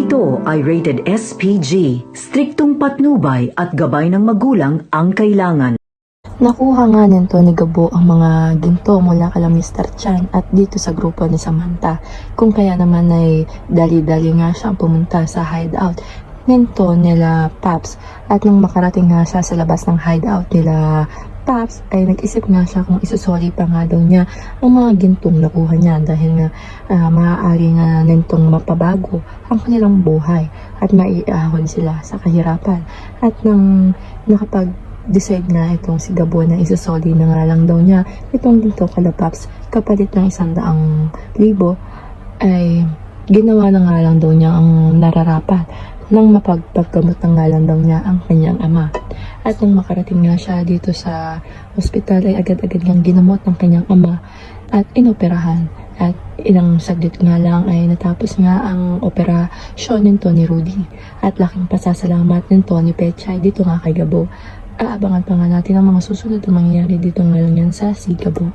Ito ay rated SPG, striktong patnubay at gabay ng magulang ang kailangan. Nakuha nga nito ni Gabo ang mga ginto mula kala Mr. Chan at dito sa grupo ni Samantha. Kung kaya naman ay dali-dali nga siyang pumunta sa hideout nito nila Paps. At nang makarating nga siya sa labas ng hideout nila Paps ay nag-isip nga siya kung isusoli pa nga daw niya ang mga gintong nakuha niya dahil nga maaari nga nitong mapabago ang kanilang buhay at maiahon sila sa kahirapan. At nang decide na itong si Gabo na isusoli na nga lang daw niya itong ginto kala Paps kapalit ng 100,000 ay ginawa na nga lang daw niya ang nararapat nang mapagpaggamot na nga lang daw niya ang kanyang ama. At nang makarating nga siya dito sa ospital ay agad-agad niyang ginamot ng kanyang ama at inoperahan. At ilang saglit nga lang ay natapos nga ang operasyon nito ni Rudy. At laking pasasalamat nito ni Pechay dito nga kay Gabo. Aabangan pa nga natin ang mga susunod na mangyayari dito nga lang yan sa si Gabo.